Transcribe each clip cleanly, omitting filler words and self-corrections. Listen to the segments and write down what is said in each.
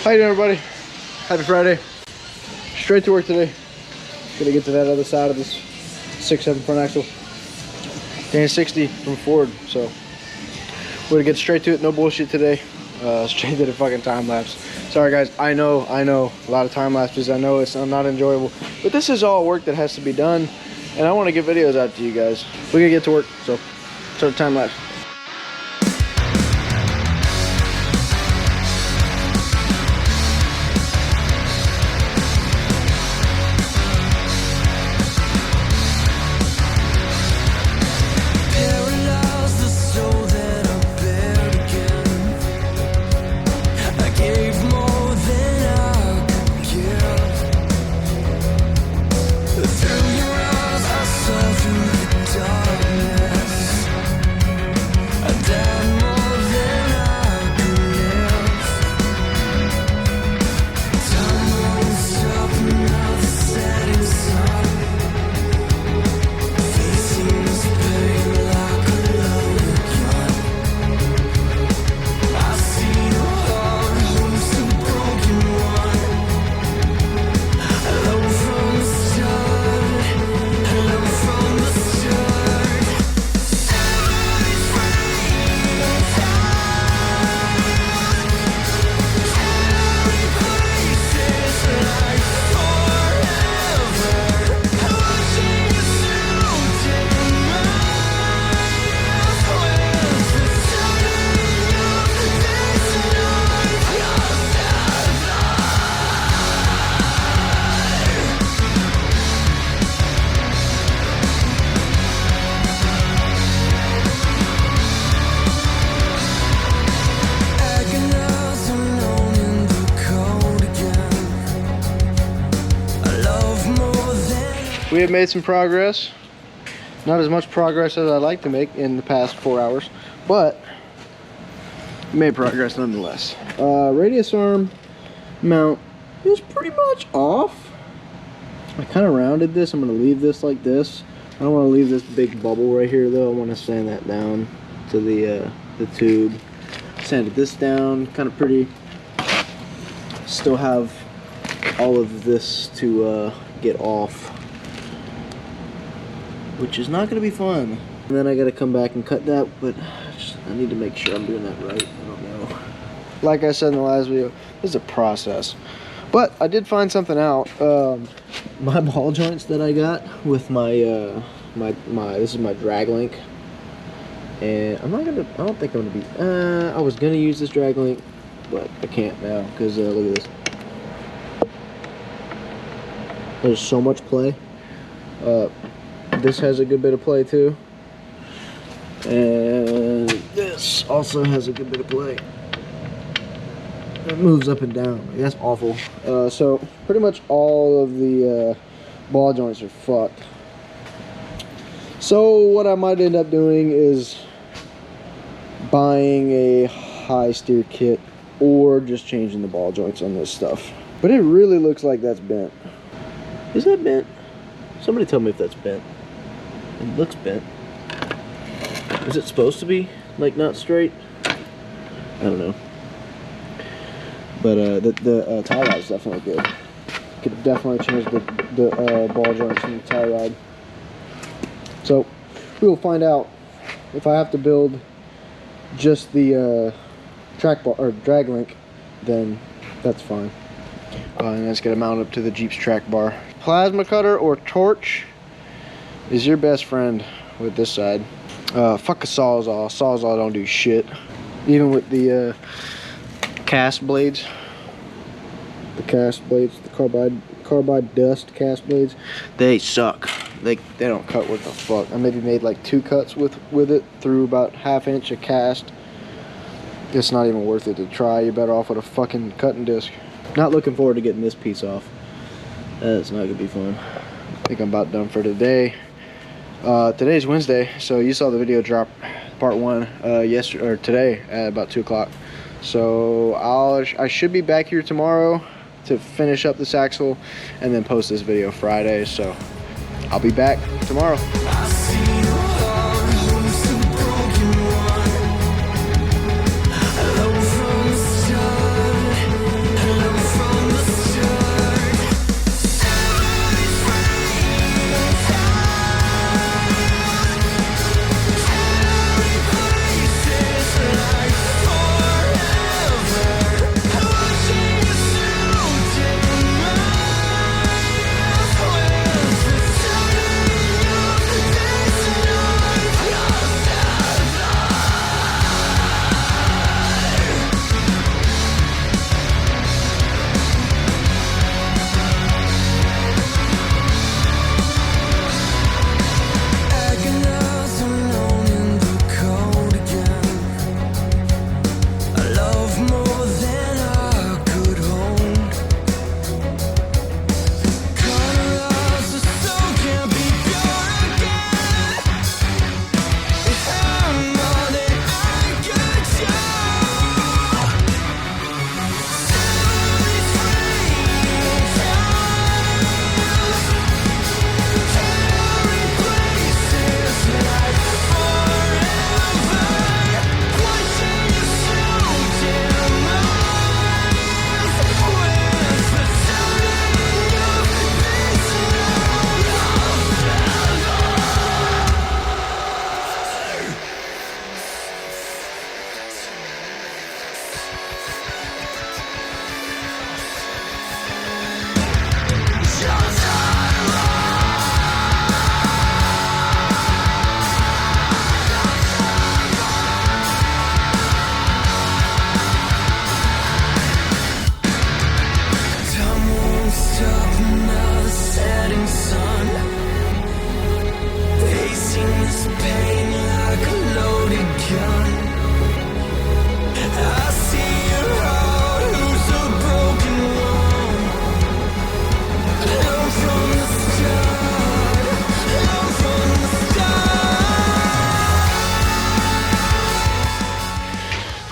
How you doing, everybody? Happy Friday. Straight to work today. Gonna get to that other side of this 6.7 front axle. Dan 60 from Ford, so we're gonna get straight to it. No bullshit today. Straight to the fucking time lapse. Sorry guys, I know a lot of time lapses. I know it's not enjoyable, but this is all work that has to be done, and I want to get videos out to you guys. We're gonna get to work, so start the time lapse. We have made some progress. Not as much progress as I'd like to make in the past 4 hours, but we made progress nonetheless. Radius arm mount is pretty much off. I kind of rounded this. I'm going to leave this like this. I don't want to leave this big bubble right here though. I want to sand that down to the tube. Sanded this down, kind of pretty. Still have all of this to get off, which is not going to be fun. And then I got to come back and cut that, but I need to make sure I'm doing that right. I don't know. Like I said in the last video, this is a process. But I did find something out. My ball joints that I got with my this is my drag link. And I don't think I'm gonna be, I was gonna use this drag link, but I can't now, because look at this. There's so much play. This has a good bit of play too, and this also has a good bit of play. It moves up and down. That's awful. So pretty much all of the ball joints are fucked. So what I might end up doing is buying a high steer kit or just changing the ball joints on this stuff. But it really looks like that's bent. Is that bent? Somebody tell me if that's bent. It looks bent. Is it supposed to be like not straight? I don't know. But the tie rod is definitely good. Could definitely change the ball joints from the tie rod. So we will find out if I have to build just the track bar or drag link, then that's fine. And that's gonna mount up to the Jeep's track bar. Plasma cutter or torch is your best friend with this side. Fuck a Sawzall. Sawzall don't do shit. Even with the cast blades. The cast blades, the carbide dust cast blades, they suck. They don't cut worth a fuck. I maybe made like 2 cuts with it through about 1/2 inch of cast. It's not even worth it to try. You're better off with a fucking cutting disc. Not looking forward to getting this piece off. That's not gonna be fun. I think I'm about done for today. Today's Wednesday, so you saw the video drop part 1 yesterday or today at about 2 o'clock. So I should be back here tomorrow to finish up this axle and then post this video Friday. So I'll be back tomorrow.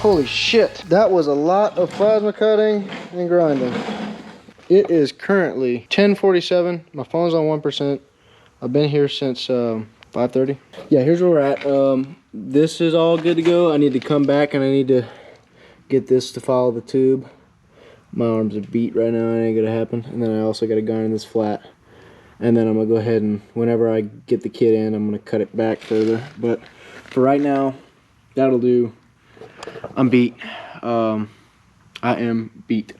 Holy shit, that was a lot of plasma cutting and grinding. It is currently 10:47. My phone's on 1%. I've been here since 5:30. Yeah, here's where we're at. This is all good to go. I need to come back and I need to get this to follow the tube. My arms are beat right now, it ain't gonna happen. And then I also gotta grind this flat. And then I'm gonna go ahead and whenever I get the kit in, I'm gonna cut it back further. But for right now, that'll do. I'm beat. I am beat.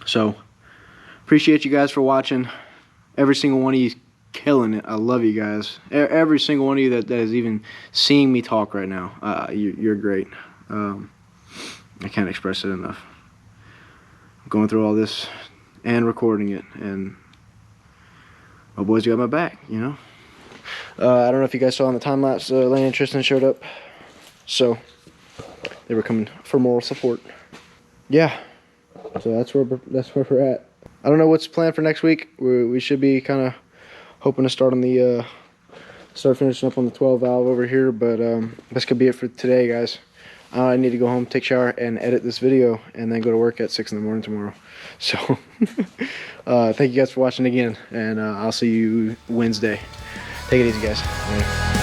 So, appreciate you guys for watching. Every single one of you killing it. I love you guys. Every single one of you that is even seeing me talk right now. You're great. I can't express it enough. I'm going through all this and recording it, and my boys got my back, you know. I don't know if you guys saw on the time lapse, Lane and Tristan showed up, so they were coming for moral support. Yeah, so that's where we're at. I don't know what's planned for next week. We should be kind of hoping to start on the start finishing up on the 12 valve over here, but this could be it for today, guys. I need to go home, take a shower, and edit this video, and then go to work at 6 in the morning tomorrow. So, thank you guys for watching again, and I'll see you Wednesday. Take it easy, guys. Later.